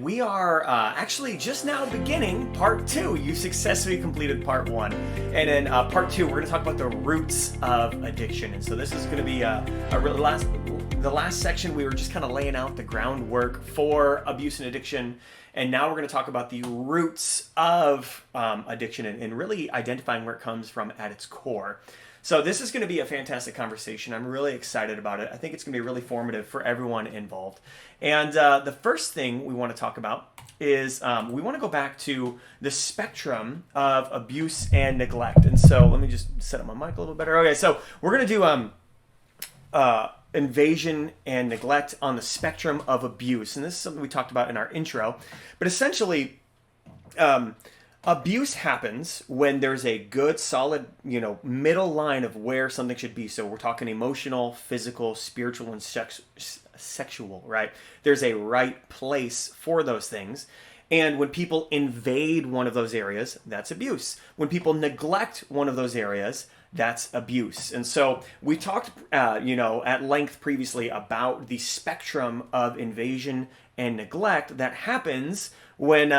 we are actually just now beginning part two. You successfully completed part one. And in part two, we're going to talk about the roots of addiction. And so this is going to be the last section. We were just kind of laying out the groundwork for abuse and addiction. And now we're going to talk about the roots of addiction and really identifying where it comes from at its core. So this is going to be a fantastic conversation. I'm really excited about it. I think it's going to be really formative for everyone involved. And the first thing we want to talk about is we want to go back to the spectrum of abuse and neglect. And so let me just set up my mic a little better. Okay, so we're going to do invasion and neglect on the spectrum of abuse. And this is something we talked about in our intro. But essentially, abuse happens when there's a good, solid, middle line of where something should be. So we're talking emotional, physical, spiritual, and sexual, right? There's a right place for those things. And when people invade one of those areas, that's abuse. When people neglect one of those areas, that's abuse. And so we talked, at length previously about the spectrum of invasion and neglect that happens when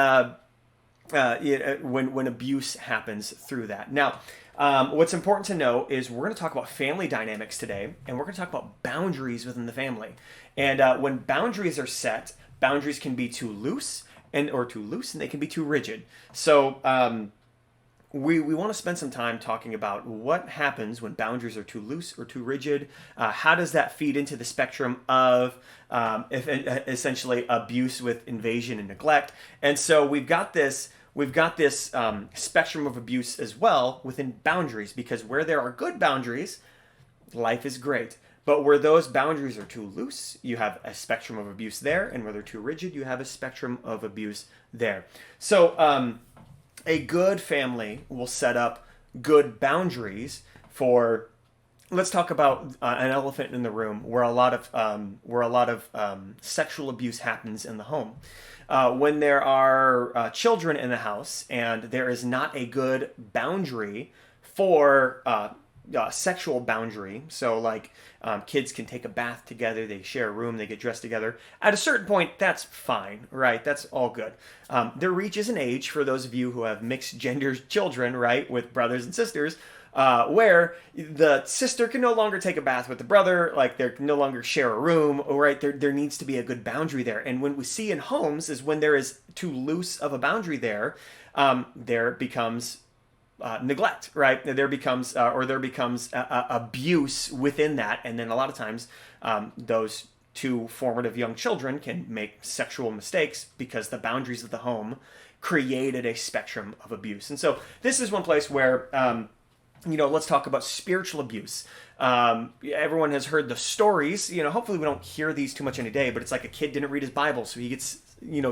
abuse happens through that. Now, what's important to know is we're going to talk about family dynamics today, and we're going to talk about boundaries within the family. And when boundaries are set, boundaries can be too loose and they can be too rigid. So we want to spend some time talking about what happens when boundaries are too loose or too rigid. How does that feed into the spectrum of essentially abuse with invasion and neglect? And so we've got this spectrum of abuse as well within boundaries, because where there are good boundaries, life is great. But where those boundaries are too loose, you have a spectrum of abuse there, and where they're too rigid, you have a spectrum of abuse there. So a good family will set up good boundaries for. Let's talk about an elephant in the room where a lot of sexual abuse happens in the home. When there are children in the house and there is not a good boundary for sexual boundary, so like kids can take a bath together, they share a room, they get dressed together. At a certain point, that's fine, right? That's all good. There reaches an age for those of you who have mixed gender children, right, with brothers and sisters, where the sister can no longer take a bath with the brother, like they can no longer share a room, right? There needs to be a good boundary there. And when we see in homes is when there is too loose of a boundary there, there becomes neglect, right? There becomes abuse within that. And then a lot of times those two formative young children can make sexual mistakes because the boundaries of the home created a spectrum of abuse. And so this is one place where let's talk about spiritual abuse. Everyone has heard the stories. Hopefully we don't hear these too much in a day, but it's like a kid didn't read his Bible, so he gets,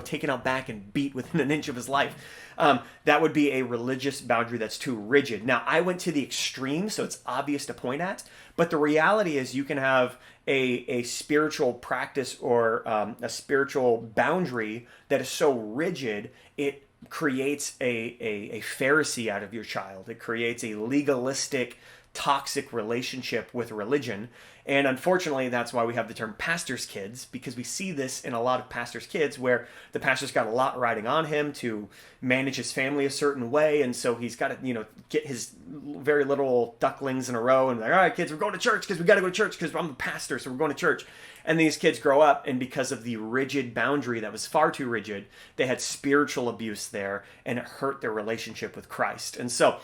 taken out back and beat within an inch of his life. That would be a religious boundary that's too rigid. Now, I went to the extreme, so it's obvious to point at, but the reality is you can have a spiritual practice or a spiritual boundary that is so rigid, it creates a Pharisee out of your child. It creates a legalistic, toxic relationship with religion. And unfortunately, that's why we have the term pastor's kids, because we see this in a lot of pastor's kids where the pastor's got a lot riding on him to manage his family a certain way. And so he's got to, get his very little ducklings in a row and like, all right, kids, we're going to church because we got to go to church because I'm the pastor. So we're going to church. And these kids grow up, and because of the rigid boundary that was far too rigid, they had spiritual abuse there, and it hurt their relationship with Christ. And so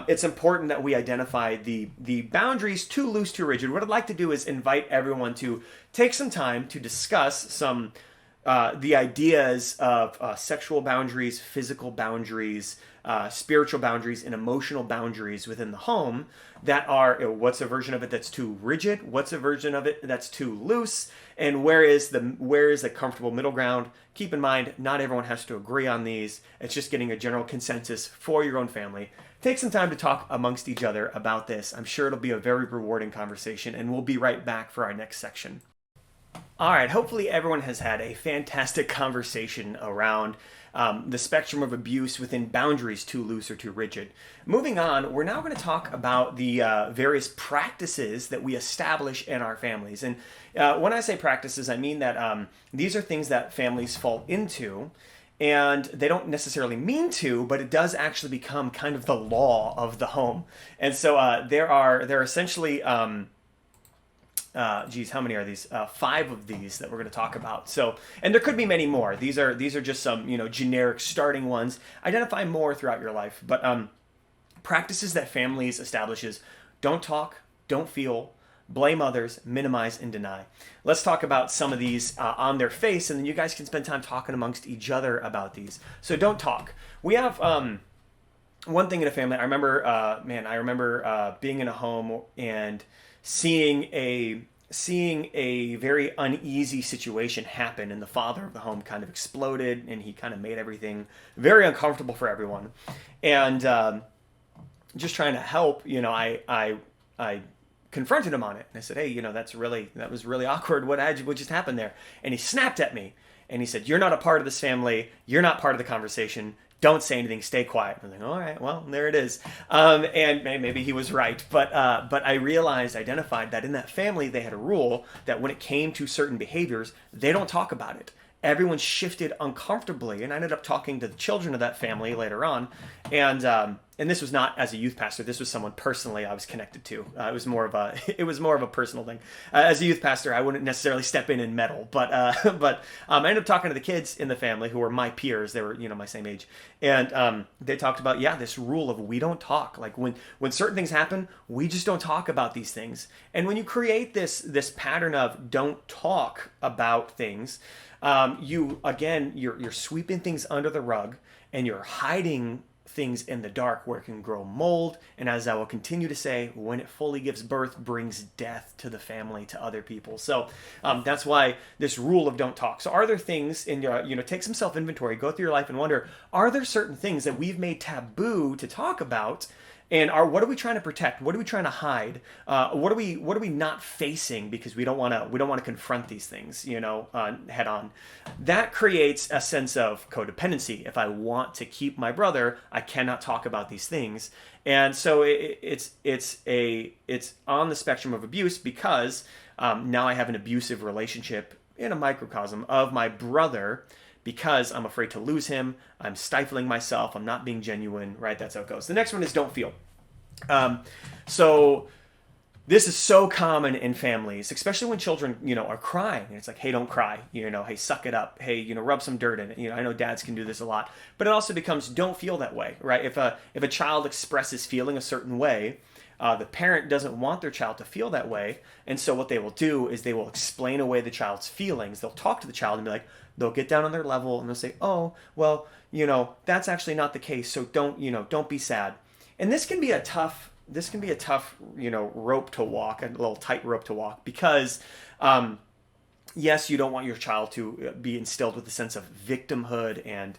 it's important that we identify the boundaries, too loose, too rigid. What I'd like to do is invite everyone to take some time to discuss the ideas of sexual boundaries, physical boundaries, spiritual boundaries, and emotional boundaries within the home that are, what's a version of it that's too rigid, what's a version of it that's too loose, and where is the comfortable middle ground. Keep in mind, not everyone has to agree on these. It's just getting a general consensus for your own family. Take some time to talk amongst each other about this. I'm sure it'll be a very rewarding conversation, and we'll be right back for our next section. All right, hopefully everyone has had a fantastic conversation around the spectrum of abuse within boundaries too loose or too rigid. Moving on, we're now going to talk about the various practices that we establish in our families. And when I say practices, I mean that these are things that families fall into, and they don't necessarily mean to, but it does actually become kind of the law of the home. And so there are essentially geez, how many are these? Five of these that we're going to talk about. So, and there could be many more. These are just some generic starting ones. Identify more throughout your life, but practices that families establishes: don't talk, don't feel, blame others, minimize, and deny. Let's talk about some of these on their face, and then you guys can spend time talking amongst each other about these. So, don't talk. We have one thing in a family. I remember being in a home and seeing a very uneasy situation happen, and the father of the home kind of exploded, and he kind of made everything very uncomfortable for everyone. And just trying to help, I confronted him on it, and I said, "Hey, that was really awkward. What just happened there?" And he snapped at me, and he said, "You're not a part of this family. You're not part of the conversation. Don't say anything. Stay quiet." I was like, "All right, well, there it is." And maybe he was right, but I identified that in that family they had a rule that when it came to certain behaviors, they don't talk about it. Everyone shifted uncomfortably, and I ended up talking to the children of that family later on, and this was not as a youth pastor. This was someone personally I was connected to. It was more of a personal thing. As a youth pastor, I wouldn't necessarily step in and meddle, but I ended up talking to the kids in the family who were my peers. They were my same age, and they talked about this rule of we don't talk. Like when certain things happen, we just don't talk about these things. And when you create this pattern of don't talk about things, you're sweeping things under the rug, and you're hiding things in the dark where it can grow mold. And as I will continue to say, when it fully gives birth, brings death to the family, to other people. So that's why this rule of don't talk. So are there things in your, take some self-inventory, go through your life and wonder, are there certain things that we've made taboo to talk about? And what are we trying to protect? What are we trying to hide? What are we not facing because we don't want to confront these things, head on? That creates a sense of codependency. If I want to keep my brother, I cannot talk about these things, and so it's on the spectrum of abuse because now I have an abusive relationship in a microcosm of my brother. Because I'm afraid to lose him, I'm stifling myself, I'm not being genuine, right? That's how it goes. The next one is don't feel. So this is so common in families, especially when children, are crying. And it's like, hey, don't cry. Hey, suck it up. Hey, rub some dirt in it. I know dads can do this a lot, but it also becomes don't feel that way, right? If a child expresses feeling a certain way, the parent doesn't want their child to feel that way, and so what they will do is they will explain away the child's feelings. They'll talk to the child and be like, they'll get down on their level and they'll say, "Oh, well, that's actually not the case. So don't be sad." And this can be a tough rope to walk, a little tight rope to walk, because yes, you don't want your child to be instilled with a sense of victimhood, and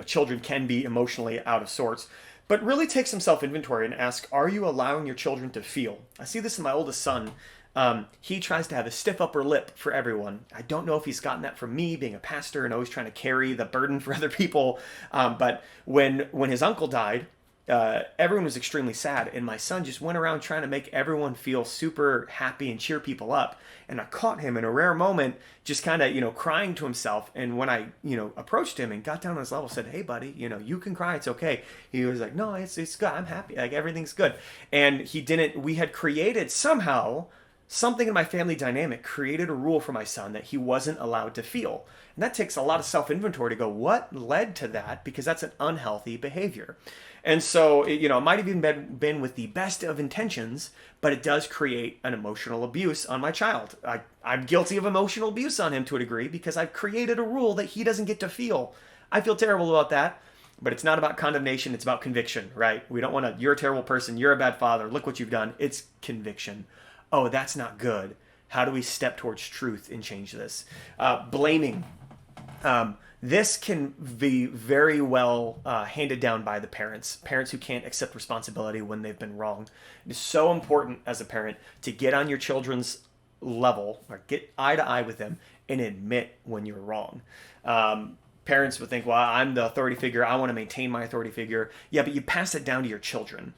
children can be emotionally out of sorts. But really take some self-inventory and ask, are you allowing your children to feel? I see this in my oldest son. He tries to have a stiff upper lip for everyone. I don't know if he's gotten that from me being a pastor and always trying to carry the burden for other people. But when his uncle died, everyone was extremely sad. And my son just went around trying to make everyone feel super happy and cheer people up. And I caught him in a rare moment, just kind of, crying to himself. And when I, approached him and got down on his level, said, "Hey, buddy, you can cry. It's okay." He was like, "No, it's good. I'm happy. Like, everything's good." And we had created somehow something in my family dynamic, created a rule for my son that he wasn't allowed to feel. And that takes a lot of self-inventory to go, what led to that? Because that's an unhealthy behavior. And so, it might have even been with the best of intentions, but it does create an emotional abuse on my child. I'm guilty of emotional abuse on him to a degree because I've created a rule that he doesn't get to feel. I feel terrible about that, but it's not about condemnation. It's about conviction, right? We don't want to, you're a terrible person, you're a bad father, look what you've done. It's conviction. Oh, that's not good. How do we step towards truth and change this? Blaming. This can be very well handed down by the parents who can't accept responsibility when they've been wrong. It is so important as a parent to get on your children's level or get eye to eye with them and admit when you're wrong. Parents would think, well, I'm the authority figure. I want to maintain my authority figure. Yeah, but you pass it down to your children.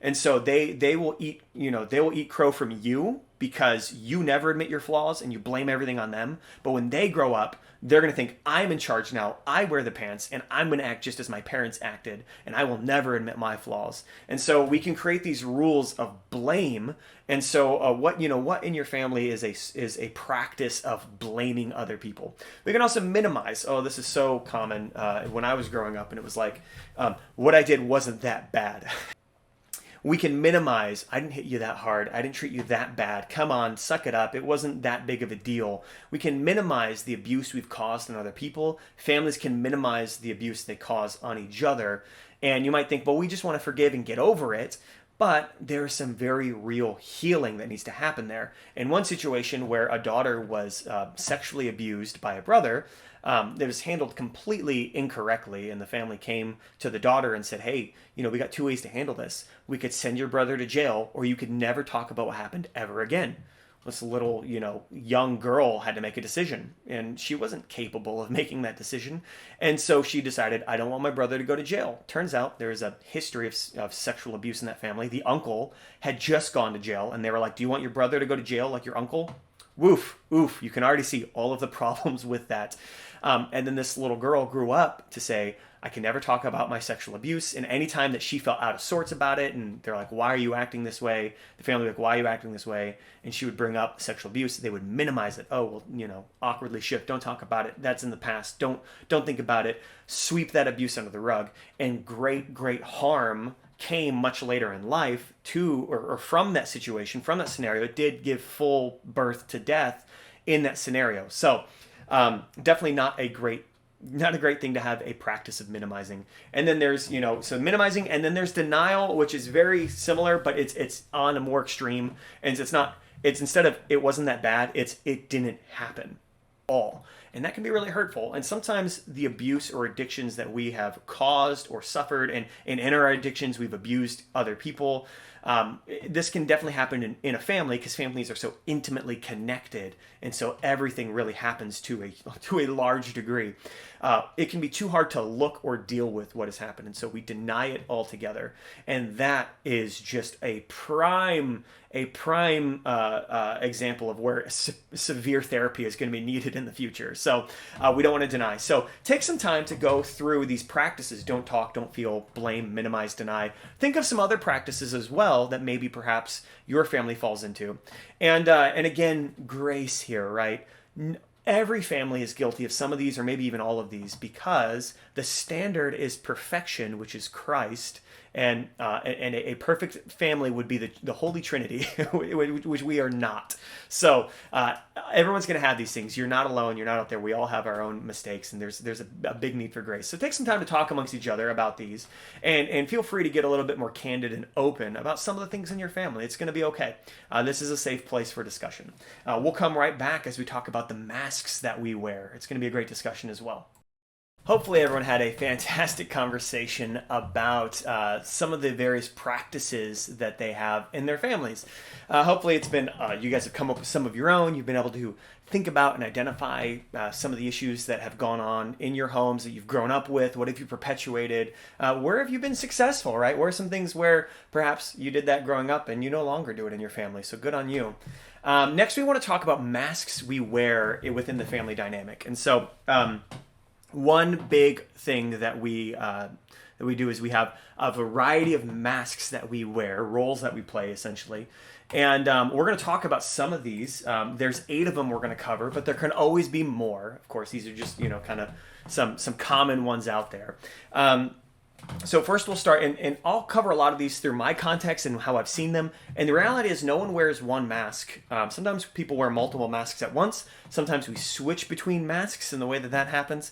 And so they will eat, they will eat crow from you because you never admit your flaws and you blame everything on them. But when they grow up, they're going to think, I'm in charge now. I wear the pants and I'm going to act just as my parents acted, and I will never admit my flaws. And so we can create these rules of blame. And so what in your family is a practice of blaming other people. We can also minimize. Oh, this is so common when I was growing up, and it was like, what I did wasn't that bad. We can minimize, I didn't hit you that hard, I didn't treat you that bad, come on, suck it up, it wasn't that big of a deal. We can minimize the abuse we've caused on other people. Families can minimize the abuse they cause on each other. And you might think, well, we just want to forgive and get over it. But there's some very real healing that needs to happen there. In one situation where a daughter was sexually abused by a brother, it was handled completely incorrectly, and the family came to the daughter and said, hey, we got two ways to handle this. We could send your brother to jail, or you could never talk about what happened ever again. This little, young girl had to make a decision, and she wasn't capable of making that decision. And so she decided, I don't want my brother to go to jail. Turns out there's a history of sexual abuse in that family. The uncle had just gone to jail, and they were like, do you want your brother to go to jail like your uncle? Woof, oof. You can already see all of the problems with that. And then this little girl grew up to say, I can never talk about my sexual abuse. And anytime that she felt out of sorts about it, and they're like, why are you acting this way? The family would be like, why are you acting this way? And she would bring up sexual abuse. They would minimize it. Oh, well, awkwardly shift. Don't talk about it. That's in the past. Don't think about it. Sweep that abuse under the rug. And great harm came much later in life to or from that situation, from that scenario. It did give full birth to death in that scenario. So definitely not a great thing to have a practice of minimizing. And then there's, so minimizing, and then there's denial, which is very similar, but it's on a more extreme. And it's instead of it wasn't that bad, it didn't happen at all. And that can be really hurtful. And sometimes the abuse or addictions that we have caused or suffered, and in our addictions, we've abused other people. This can definitely happen in a family, because families are so intimately connected, and so everything really happens to a large degree. It can be too hard to look or deal with what has happened, and so we deny it altogether. And that is just a prime example of where severe therapy is going to be needed in the future. So we don't want to deny. So take some time to go through these practices. Don't talk, don't feel, blame, minimize, deny. Think of some other practices as well that maybe perhaps your family falls into. And again, grace here, right? Every family is guilty of some of these, or maybe even all of these, because the standard is perfection, which is Christ. And a perfect family would be the Holy Trinity, which we are not. So everyone's going to have these things. You're not alone. You're not out there. We all have our own mistakes, and there's a big need for grace. So take some time to talk amongst each other about these, and feel free to get a little bit more candid and open about some of the things in your family. It's going to be okay. This is a safe place for discussion. We'll come right back as we talk about the masks that we wear. It's going to be a great discussion as well. Hopefully everyone had a fantastic conversation about some of the various practices that they have in their families. Hopefully it's been, you guys have come up with some of your own. You've been able to think about and identify some of the issues that have gone on in your homes that you've grown up with. What have you perpetuated? Where have you been successful, right? Where are some things where perhaps you did that growing up and you no longer do it in your family? So good on you. Next, we want to talk about masks we wear within the family dynamic. And so, one big thing that we do is we have a variety of masks that we wear, roles that we play, essentially. And we're going to talk about some of these. There's 8 of them we're going to cover, but there can always be more. Of course, these are just, kind of some common ones out there. So first we'll start, and I'll cover a lot of these through my context and how I've seen them. And the reality is no one wears one mask. Sometimes people wear multiple masks at once. Sometimes we switch between masks in the way that happens.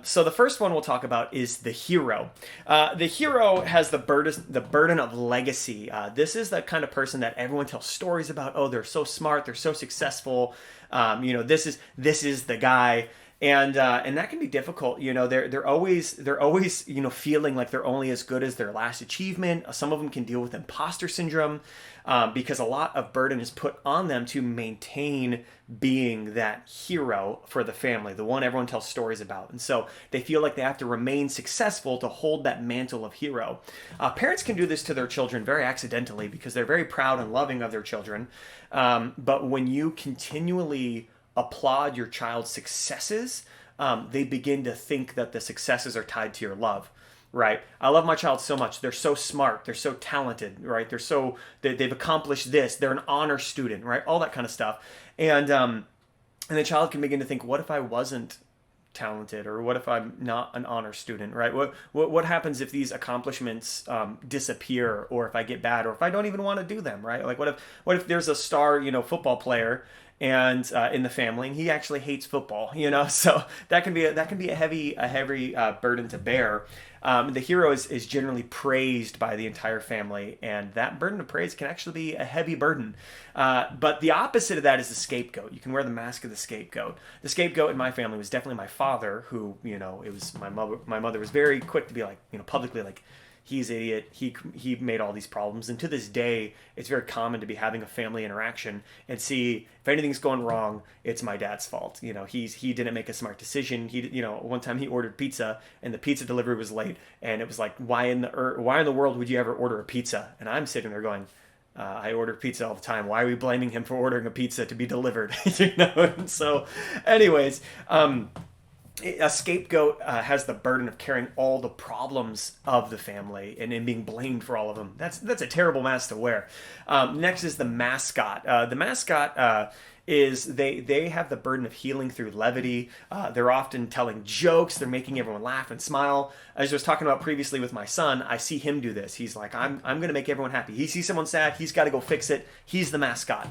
So the first one we'll talk about is the hero. The hero has the burden of legacy. This is the kind of person that everyone tells stories about. Oh, they're so smart. They're so successful. This is the guy. And that can be difficult. They're always feeling like they're only as good as their last achievement. Some of them can deal with imposter syndrome, because a lot of burden is put on them to maintain being that hero for the family, the one everyone tells stories about. And so they feel like they have to remain successful to hold that mantle of hero. Parents can do this to their children very accidentally because they're very proud and loving of their children. But when you continually applaud your child's successes, they begin to think that the successes are tied to your love. Right. I love my child so much. They're so smart. They're so talented. Right. They've accomplished this. They're an honor student. Right. All that kind of stuff. And the child can begin to think, what if I wasn't talented, or what if I'm not an honor student? Right. What happens if these accomplishments disappear, or if I get bad, or if I don't even want to do them? Right. Like what if there's a star, football player and in the family, and he actually hates football, so that can be a heavy burden to bear. The hero is generally praised by the entire family, and that burden of praise can actually be a heavy burden. But the opposite of that is the scapegoat. You can wear the mask of the scapegoat. The scapegoat in my family was definitely my father, who, it was my mother. My mother was very quick to be like, publicly like, he's an idiot. He made all these problems. And to this day, it's very common to be having a family interaction and see if anything's going wrong, it's my dad's fault. He didn't make a smart decision. One time he ordered pizza and the pizza delivery was late, and it was like, why in the world would you ever order a pizza? And I'm sitting there going, I order pizza all the time. Why are we blaming him for ordering a pizza to be delivered? And so, anyways, a scapegoat has the burden of carrying all the problems of the family and being blamed for all of them. That's a terrible mask to wear. Next is the mascot. The mascot is they have the burden of healing through levity. They're often telling jokes. They're making everyone laugh and smile. As I was talking about previously with my son, I see him do this. He's like, I'm going to make everyone happy. He sees someone sad. He's got to go fix it. He's the mascot.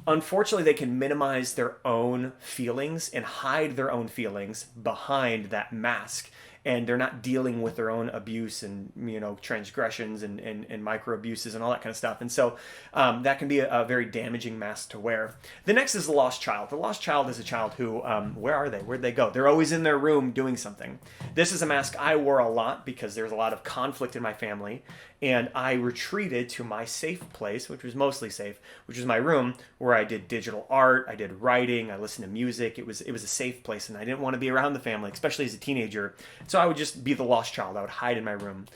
Unfortunately, they can minimize their own feelings and hide their own feelings behind that mask. And they're not dealing with their own abuse and, transgressions and micro abuses and all that kind of stuff. And so that can be a very damaging mask to wear. The next is the lost child. The lost child is a child who, where are they? Where'd they go? They're always in their room doing something. This is a mask I wore a lot because there's a lot of conflict in my family. And I retreated to my safe place, which was mostly safe, which was my room, where I did digital art, I did writing, I listened to music. It was a safe place, and I didn't want to be around the family, especially as a teenager. So I would just be the lost child. I would hide in my room.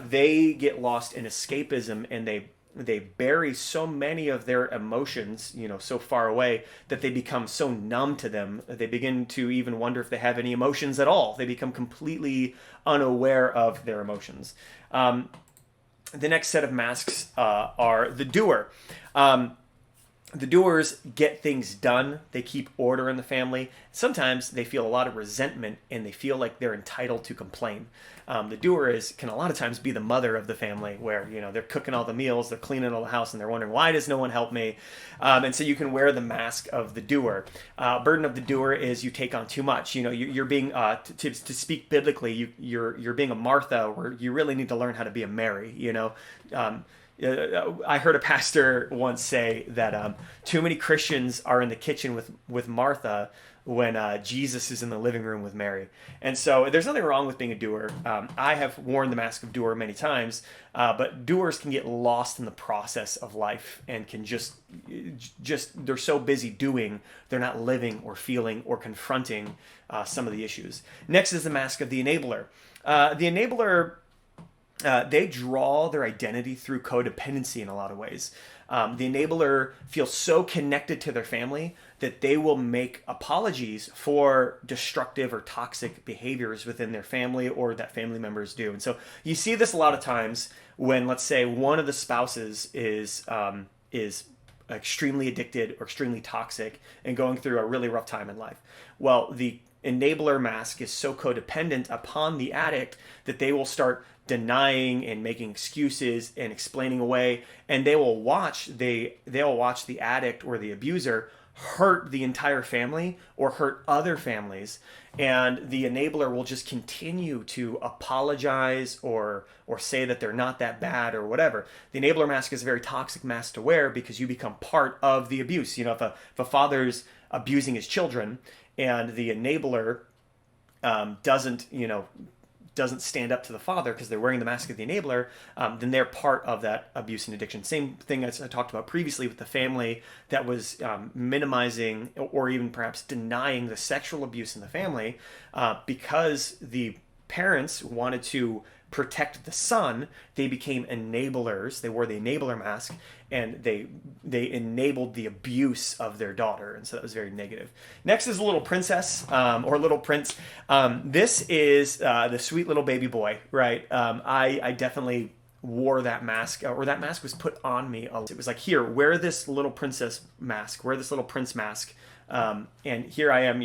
They get lost in escapism, and they bury so many of their emotions, so far away that they become so numb to them. They begin to even wonder if they have any emotions at all. They become completely unaware of their emotions. The next set of masks are the doer. The doers get things done. They keep order in the family. Sometimes they feel a lot of resentment and they feel like they're entitled to complain. The doer can a lot of times be the mother of the family, where they're cooking all the meals, they're cleaning all the house, and they're wondering, why does no one help me? And so you can wear the mask of the doer. Burden of the doer is you take on too much. You're being to speak biblically, you're being a Martha, where you really need to learn how to be a Mary. I heard a pastor once say that too many Christians are in the kitchen with Martha when Jesus is in the living room with Mary. And so there's nothing wrong with being a doer. I have worn the mask of doer many times, but doers can get lost in the process of life and can just they're so busy doing, they're not living or feeling or confronting some of the issues. Next is the mask of the enabler. The enabler, they draw their identity through codependency in a lot of ways. The enabler feels so connected to their family that they will make apologies for destructive or toxic behaviors within their family or that family members do. And so you see this a lot of times when, let's say, one of the spouses is extremely addicted or extremely toxic and going through a really rough time in life. Well, the enabler mask is so codependent upon the addict that they will start denying and making excuses and explaining away, and they'll watch the addict or the abuser hurt the entire family or hurt other families, and the enabler will just continue to apologize or say that they're not that bad or whatever. The enabler mask is a very toxic mask to wear because you become part of the abuse. If a father's abusing his children and the enabler doesn't stand up to the father because they're wearing the mask of the enabler, then they're part of that abuse and addiction. Same thing as I talked about previously with the family that was minimizing or even perhaps denying the sexual abuse in the family because the parents wanted to protect the son. They became enablers. They wore the enabler mask, and they enabled the abuse of their daughter, and so that was very negative. Next is Little Princess or Little Prince. This is the sweet little baby boy, right? I definitely wore that mask, or that mask was put on me. It was like, here, wear this little princess mask, wear this little prince mask, and here I am,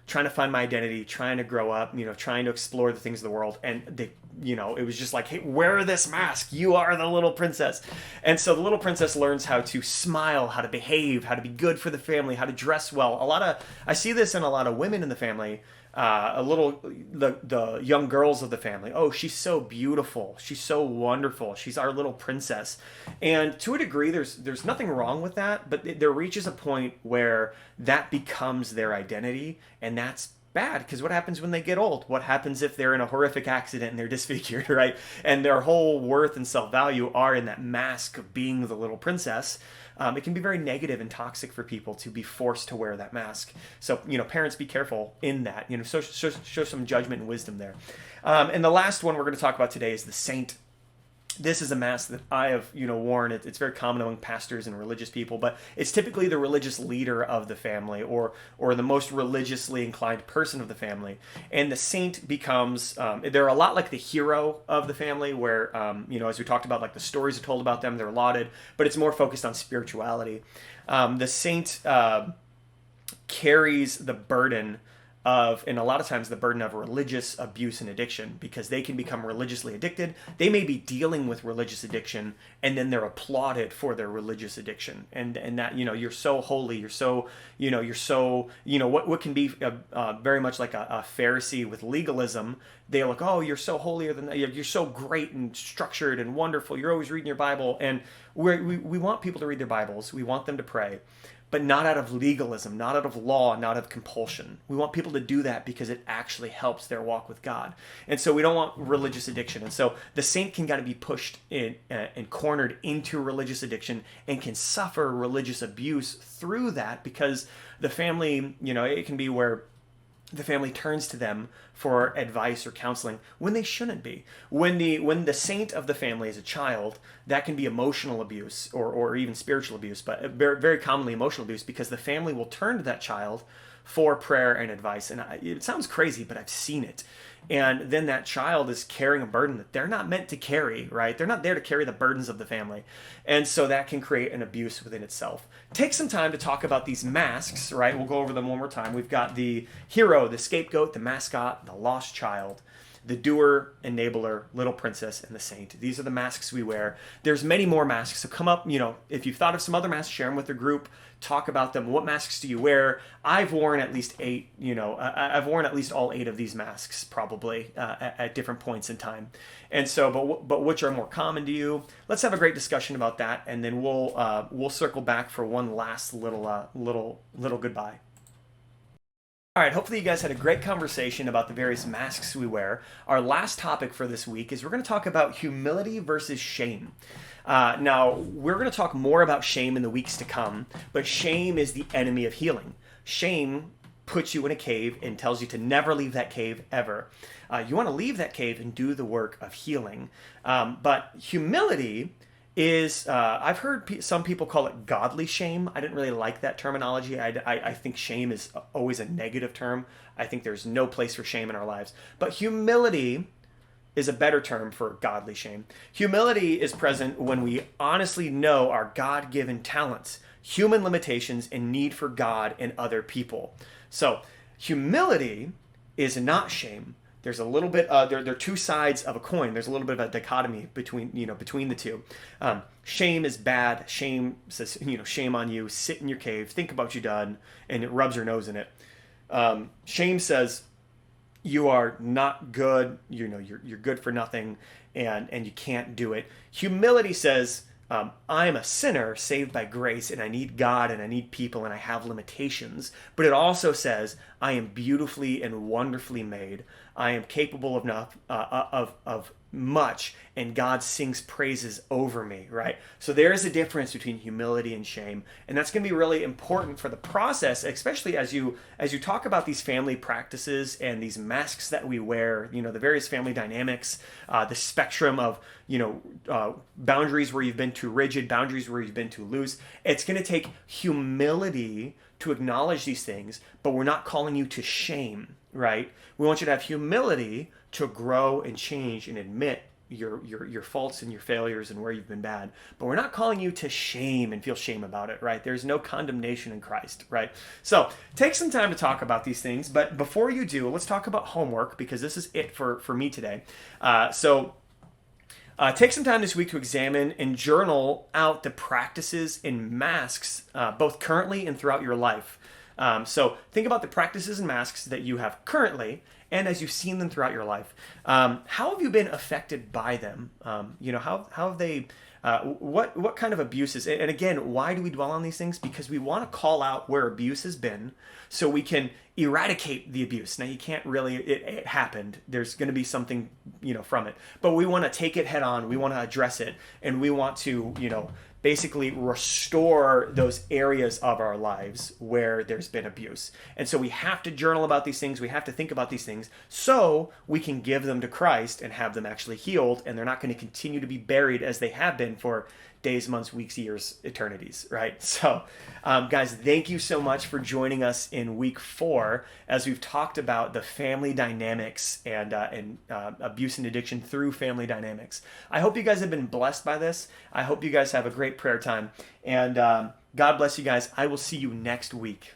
trying to find my identity, trying to grow up, trying to explore the things of the world. And it was just like, hey, wear this mask. You are the little princess. And so the little princess learns how to smile, how to behave, how to be good for the family, how to dress well. I see this in a lot of women in the family. The young girls of the family. Oh, she's so beautiful. She's so wonderful. She's our little princess. And to a degree, there's nothing wrong with that, but there reaches a point where that becomes their identity, and that's bad, because what happens when they get old? What happens if they're in a horrific accident and they're disfigured, right? And their whole worth and self-value are in that mask of being the little princess. It can be very negative and toxic for people to be forced to wear that mask. So, parents, be careful in that. Show some judgment and wisdom there. And the last one we're going to talk about today is the saint. This is a mask that I have, worn. It's very common among pastors and religious people, but it's typically the religious leader of the family or the most religiously inclined person of the family. And the saint becomes, they're a lot like the hero of the family where, as we talked about, like the stories are told about them, they're lauded, but it's more focused on spirituality. The saint carries the burden and a lot of times the burden of religious abuse and addiction, because they can become religiously addicted. They may be dealing with religious addiction, and then they're applauded for their religious addiction. And that, you're so holy, you're so, what can be very much like a Pharisee with legalism. They look, oh, you're so holier than that. You're so great and structured and wonderful. You're always reading your Bible. And we want people to read their Bibles. We want them to pray, but not out of legalism, not out of law, not out of compulsion. We want people to do that because it actually helps their walk with God. And so we don't want religious addiction. And so the saint can got to be pushed in and cornered into religious addiction and can suffer religious abuse through that, because the family, it can be where the family turns to them for advice or counseling when they shouldn't be. When the saint of the family is a child, that can be emotional abuse or even spiritual abuse, but very, very commonly emotional abuse, because the family will turn to that child for prayer and advice. And it sounds crazy, but I've seen it. And then that child is carrying a burden that they're not meant to carry, right? They're not there to carry the burdens of the family. And so that can create an abuse within itself. Take some time to talk about these masks, right? We'll go over them one more time. We've got the hero, the scapegoat, the mascot, the lost child, the doer, enabler, little princess, and the saint. These are the masks we wear. There's many more masks. So come up, if you've thought of some other masks, share them with the group. Talk about them. What masks do you wear? I've worn at least 8, I've worn at least all 8 of these masks probably at different points in time. And so, but which are more common to you? Let's have a great discussion about that, and then we'll circle back for one last little goodbye. All right, hopefully you guys had a great conversation about the various masks we wear. Our last topic for this week is we're going to talk about humility versus shame. Now, we're going to talk more about shame in the weeks to come, but shame is the enemy of healing. Shame puts you in a cave and tells you to never leave that cave ever. You want to leave that cave and do the work of healing. But humility is, I've heard some people call it godly shame. I didn't really like that terminology. I think shame is always a negative term. I think there's no place for shame in our lives. But humility is a better term for godly shame. Humility is present when we honestly know our God-given talents, human limitations, and need for God and other people. So humility is not shame. There's a little bit, there are two sides of a coin. There's a little bit of a dichotomy between the two. Shame is bad. Shame says, shame on you, sit in your cave, think about what you've done, and it rubs your nose in it. Shame says, you are not good, you're good for nothing, and you can't do it. Humility says, I'm a sinner saved by grace, and I need God, and I need people, and I have limitations. But it also says I am beautifully and wonderfully made. I am capable of enough of much, and God sings praises over me. Right. So there is a difference between humility and shame, and that's going to be really important for the process, especially as you talk about these family practices and these masks that we wear. You know, the various family dynamics, the spectrum of boundaries where you've been too rigid, boundaries where you've been too loose. It's going to take humility to acknowledge these things, but we're not calling you to shame, right? We want you to have humility to grow and change and admit your faults and your failures and where you've been bad. But we're not calling you to shame and feel shame about it, right? There's no condemnation in Christ, right? So take some time to talk about these things. But before you do, let's talk about homework, because this is it for me today. Take some time this week to examine and journal out the practices and masks, both currently and throughout your life. So think about the practices and masks that you have currently, and as you've seen them throughout your life. How have you been affected by them? How have they? What kind of abuses? And again, why do we dwell on these things? Because we want to call out where abuse has been, so we can eradicate the abuse. Now, you can't really, it happened. There's going to be something, from it. But we want to take it head on. We want to address it. And we want to, basically restore those areas of our lives where there's been abuse. And so we have to journal about these things. We have to think about these things so we can give them to Christ and have them actually healed. And they're not going to continue to be buried as they have been for days, months, weeks, years, eternities, right? So, guys, thank you so much for joining us in week 4 as we've talked about the family dynamics and abuse and addiction through family dynamics. I hope you guys have been blessed by this. I hope you guys have a great prayer time. And God bless you guys. I will see you next week.